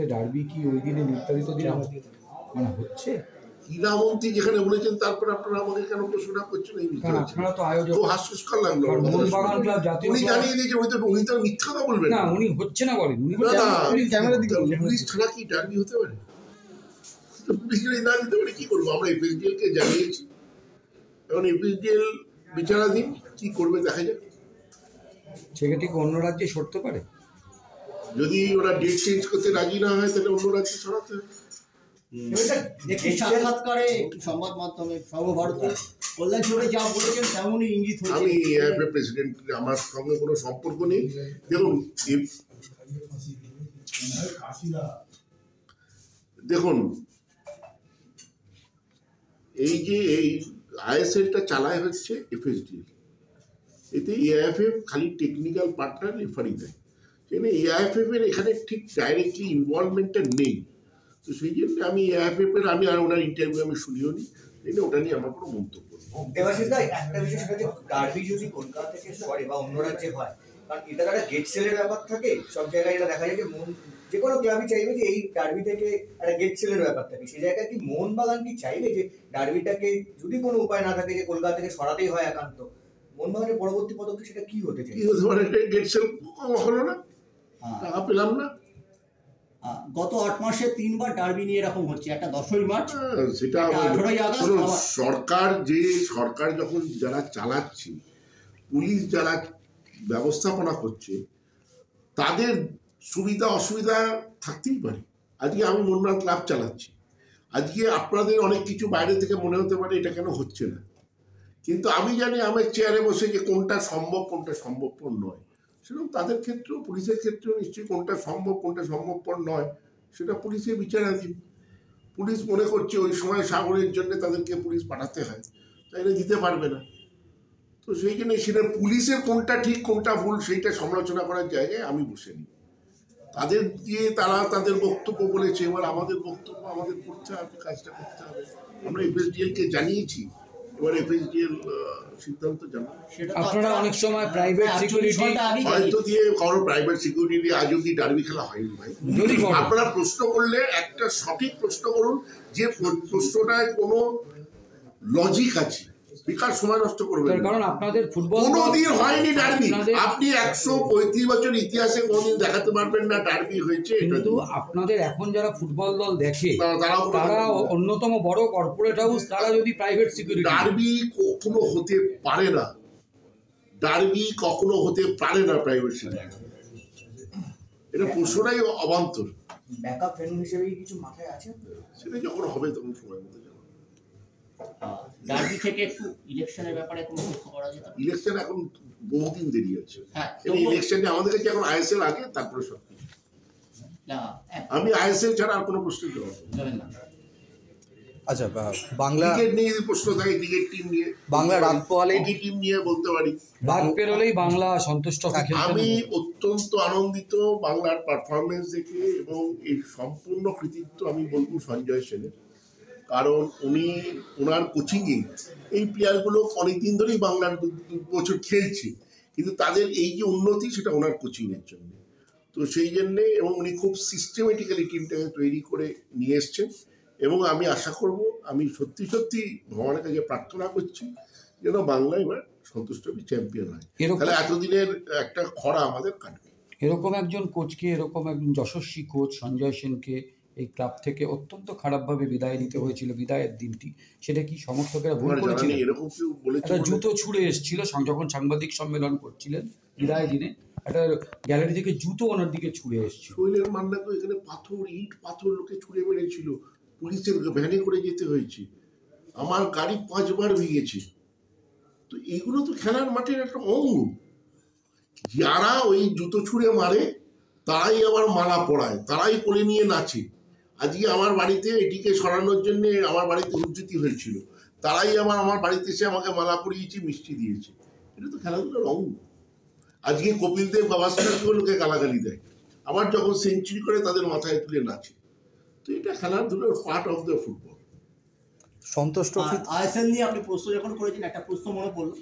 Derby কি ওই দিনে নির্ধারিত দিনে মানে হচ্ছে? ক্রীড়ামন্ত্রী যেখানে বলেছেন, তারপরে আপনারা আমাকে কেন প্রশ্নটা করছেন? আপনারা তো আয়োজক। খুব হাস্যস্কর লাগলো। মোহনবাগান ক্লাব জাতীয় উনি জানিয়ে দিয়েছেন, উনি তো মিথ্যা কথা বলবেন না, উনি হচ্ছে না বলেন। উনি ক্যামেরা দিকে পুলিশ ছাড়া কি ডার্বি হতে পারে? পুলিশ যদি না দিতে পারে কি করবো? আমরা এফএসডিএল কে জানিয়েছি, এখন এফএসডিএল বিচারাধীন, কি করবে দেখা যাক। সেক্ষেত্রে কি অন্য রাজ্যে সরতে পারে? যদি ওরা ডেট চেঞ্জ করতে রাজি না হয় তাহলে অন্য রাজ্যে ছড়াতে হবে। সাক্ষাৎকারে সংবাদ মাধ্যমে সর্বভারতীয় কল্যাণ চৌধুরী যা বলেছেন তেমনই ইঙ্গিত হয়েছে। আমি এআইএফএ প্রেসিডেন্ট, আমার সঙ্গে কোনো সম্পর্ক নেই। দেখুন এই যে এই আইএসএলটা চালায় হচ্ছে এফএসডিএল, এতে এআইএফএফ খালি টেকনিক্যাল পার্টনার রেফারি দেয়, সেখানে এআইএফএফ এর এখানে ঠিক ডাইরেক্টলি ইনভলভমেন্টটা নেই। তো সেই জন্য আমি এআইএফএফ এর আমি আর ওনার ইন্টারভিউ আমি শুনিও নি, ওটা নিয়ে আমার কোনো মন্তব্য নেই। দেবাশিস দা, একটা বিষয় সেটা হচ্ছে ডার্বি যদি কলকাতা থেকে সরে বা অন্য রাজ্যে হয়, কারণ এটা একটা গেট সেলের ব্যাপার থাকে, সব জায়গায় এটা দেখা যায় যে যে কোনো ক্লাবই চাইবে যে এই ডার্বি থেকে একটা গেট সেলের ব্যাপার থাকে। সেই জায়গায় কি মোহনবাগান কি চাইবে যে ডার্বিটাকে যদি কোনো উপায় না থাকে যে কলকাতা থেকে সরাতেই হয় একান্ত, মোহনবাগানের পরবর্তী পদক্ষেপ সেটা কি হতে চাই? কি হতে পারে? গেট সেল হলো না, টাকা পেলাম না। গত 8 মাসে 3 বার ডার্বি নিয়ে এরকম হচ্ছে, একটা 10ই মার্চ, সেটা 18ই আগস্ট। সরকার যখন যারা চালাচ্ছে, পুলিশ যারা ব্যবস্থাপনা করছে, তাদের সুবিধা অসুবিধা থাকতেই পারে। আজকে আমি মোহনবাগান ক্লাব চালাচ্ছি, আজকে আপনাদের অনেক কিছু বাইরে থেকে মনে হতে পারে এটা কেন হচ্ছে না, কিন্তু আমি জানি আমার চেয়ারে বসে যে কোনটা সম্ভব কোনটা সম্ভবপর নয়। সেরকম তাদের ক্ষেত্রেও, পুলিশের ক্ষেত্রেও নিশ্চয়ই কোনটা সম্ভব কোনটা সম্ভবপর নয় সেটা পুলিশের বিচারাধীন। পুলিশ মনে করছে ওই সময় সাগরের জন্য তাদেরকে পুলিশ পাঠাতে হয়, তাইলে দিতে পারবে না। তো সেই জন্য সেটা পুলিশের কোনটা ঠিক কোনটা ভুল সেইটা সমালোচনা করার জায়গায় আমি বসে নিই। তাদের দিয়ে তারা তাদের বক্তব্য বলেছে, এবার আমাদের বক্তব্য আমাদের করতে হবে, কাজটা করতে হবে। আমরা এফএসডিএল কে জানিয়েছি, এবার এফএসডিএল সিদ্ধান্ত জানাবে। আপনারা অনেক সময় প্রাইভেট সিকিউরিটি হয়তো দিয়ে কারো প্রাইভেট সিকিউরিটি দিয়ে আজ অব্দি ডার্বি খেলা হয়নি ভাই। আপনারা প্রশ্ন করলে একটা সঠিক প্রশ্ন করুন, যে প্রশ্নটায় কোনো লজিক আছে, বেকার সময় নষ্ট করবেন। কারণ আপনাদের ফুটবল কোনোদিন হয়নি ডার্বি। আপনি 135 বছর ইতিহাসে কোনোদিন দেখাতে পারবেন না ডার্বি হয়েছে। কিন্তু আপনাদের এখন যারা ফুটবল দল দেখে তারা অন্যতম বড় কর্পোরেট হাউস, তারা যদি প্রাইভেট সিকিউরিটি, ডার্বি কখনো হতে পারে না, ডার্বি কখনো হতে পারে না প্রাইভেট সিকিউরিটি। এটা প্রশ্নটাই অবান্তর। ব্যাকআপ ভেন্যু হিসেবে কিছু মাথায় আছে? সেটা যখন হবে তখন সময় মতো যাবে। ডার্বি থেকে একটু ইলেকশনের ব্যাপারে কোনো লক্ষ্য করা যেত? ইলেকশন এখন বহুদিন দেরি আছে। এই ইলেকশনে আমাদের কাছে এখন আইএসএল আগে, তারপরে সব কিছু। আমি আইএসএল ছাড়া আর কোনো প্রশ্ন জানেন না। আচ্ছা, বাংলা ক্রিকেট নিয়ে যদি প্রশ্ন থাকে, ক্রিকেট টিম নিয়ে, বাংলা রাত পোহালেই হকি টিম নিয়ে বলতে পারি। রাত পেরোলেই বাংলা সন্তুষ্ট। আমি অত্যন্ত আনন্দিত বাংলার পারফরমেন্স দেখে, এবং এর সম্পূর্ণ কৃতিত্ব আমি বলবো সঞ্জয় সেনের। কারণ উনি ওনার কোচিংয়ে এই প্লেয়ারগুলো অনেকদিন ধরেই বাংলার 2 বছর খেলছে, কিন্তু তাদের এই যে উন্নতি সেটা ওনার কোচিংয়ের জন্য। তো সেই জন্যে, এবং উনি খুব সিস্টেমেটিক্যালি টিমটাকে তৈরি করে নিয়ে এসছেন, এবং আমি আশা করব, আমি সত্যি সত্যি ভগবানের কাছে প্রার্থনা করছি যেন বাংলা এবার সন্তুষ্ট চ্যাম্পিয়ন হয়, তাহলে এতদিনের একটা খরা আমাদের কাটবে। এরকম একজন কোচকে, এরকম একজন যশস্বী কোচ সঞ্জয় সেনকে এই ক্লাব থেকে অত্যন্ত খারাপভাবে বিদায় নিতে হয়েছিল বিদায়ের দিনটি, সেটা কি সমর্থকেরা ভুল করেছিল? এরকম কেউ বলেছে? একটা জুতো ছুঁড়ে এসেছিল যখন সাংবাদিক সম্মেলন করছিলেন বিদায় দিনে, একটা গ্যালারি থেকে জুতো ওনার দিকে ছুঁড়ে এসেছিল। শৈলের মান্না তো এখানে পাথর, ইট পাথর লোকে ছুঁড়ে মেরেছিল, পুলিশের ভ্যানে করে যেতে হয়েছে, আমার গাড়ি 5 বার ভেঙেছে। তো এগুলো তো খেলার মাঠের একটা অঙ্গ। যারা ওই জুতো ছুঁড়ে মারে তারাই আবার মালা পড়ায়, তারাই কোলে নিয়ে নাচে। আজকে আমার বাড়িতে এটিকে সরানোর জন্য আমার বাড়িতে উজ্জীতি হয়েছিল, তারাই আমার বাড়িতে এসে আমাকে মালা পরিয়েছে, মিষ্টি দিয়েছে। এটা তো খেলাধুলার অঙ্গ। আজকে কপিল দেব গাভাস্করকেও লোকে গালাগালি দেয়, আবার যখন সেঞ্চুরি করে তাদের মাথায় তুলে নাচে। তো এটা খেলাধুলার part of the football. Santosh trophy ISL নিয়ে আপনি প্রশ্ন যখন করেছেন, একটা প্রশ্ন মনে পড়লো,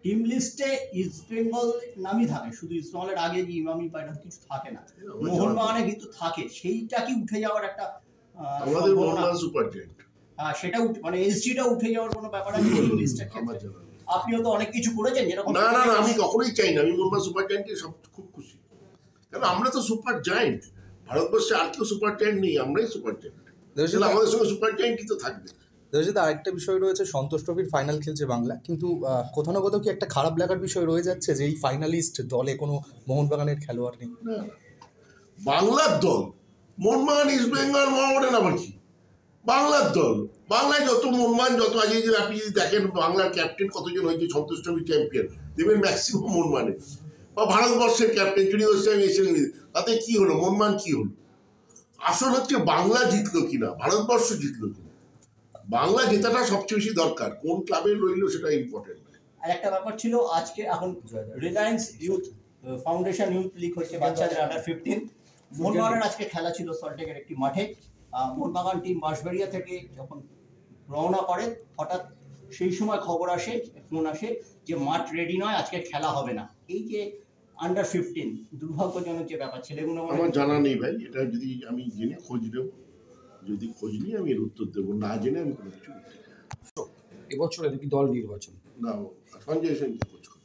টিম লিস্টে ইস্ট বেঙ্গল নামই থাকে, শুধু ইস্ট বেঙ্গলের আগে যে ইমামি বা এরকম কিছু থাকে না। মোহনবাগানে কিন্তু থাকে, সেইটা কি উঠে যাওয়ার একটা আমাদের সম্ভাবনা? মোহনবাগান সুপার জায়ান্ট সেটা মানে এসজিটা উঠে যাওয়ার কোনো ব্যাপার আছে টিম লিস্টের আমার ক্ষেত্রে? জানা নেই। আপনিও তো অনেক কিছু করেছেন যেরকম। না না না, আমি কখনোই চাই না। আমি মোহনবাগান সুপার জায়ান্টে সব খুব খুশি, কারণ আমরা তো সুপার জায়ান্ট। ভারতবর্ষে আর কেউ সুপার জায়ান্ট নেই, আমরাই সুপার জায়ান্ট। তাহলে আমাদের সঙ্গে সুপার জায়ান্টই তো থাকবে। দেবজিৎ, আরেকটা বিষয় রয়েছে, সন্তোষ ট্রফির ফাইনাল খেলছে বাংলা, কিন্তু কোথাও না কোথাও কি একটা খারাপ লাগার বিষয় রয়ে যাচ্ছে যে এই ফাইনালিস্ট দলে কোনো মোহনবাগানের খেলোয়াড় নেই? না না, বাংলার দল মোহনবাগান, ইস্ট বেঙ্গল, মোহামেডান আবার কি? বাংলার দল, বাংলায় যত মোহনবাগান, যত আগে যে আপনি যদি দেখেন বাংলার ক্যাপ্টেন কতজন হয়েছে সন্তোষ ট্রফি চ্যাম্পিয়ন, দেখবেন ম্যাক্সিমাম মোহনবাগানের। বা ভারতবর্ষের ক্যাপ্টেন যদি এসে তাতে কি হলো, মোহনবাগান কি হলো? আসল হচ্ছে বাংলা জিতলো কিনা, ভারতবর্ষ জিতলো কিনা। বাংলা জেতাটা সবচেয়ে বেশি দরকার, কোন ক্লাবে রইলো সেটা ইম্পর্টেন্ট নয়। আর একটা ব্যাপার ছিল আজকে, এখন Reliance youth foundation youth league হচ্ছে বাচ্চাদের আন্ডার 15। মোহনবাগানের আজকে খেলা ছিল সল্টলেকের একটি মাঠে। মোহনবাগান টিম বাঁশবাড়িয়া থেকে যখন রওনা করে, হঠাৎ সেই সময় খবর আসে, ফোন আসে যে মাঠ রেডি নয়, আজকে খেলা হবে না। এই যে আন্ডার 15 দুর্ভাগ্যজনক যে ব্যাপার, ছেলেগুলো আমার জানা নেই ভাই, এটা যদি আমি জেনে খোঁজ নেব, যদি খোঁজ নিয়ে আমি এর উত্তর দেবো, না জেনে আমি কোনো কিছু উত্তর দেবো না। এবছরে নাকি দল নির্বাচন। না, সঞ্জয় সেনকে কোচ করা,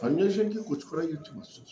সঞ্জয় সেনকে কোচ করাই হচ্ছে মাস্টার।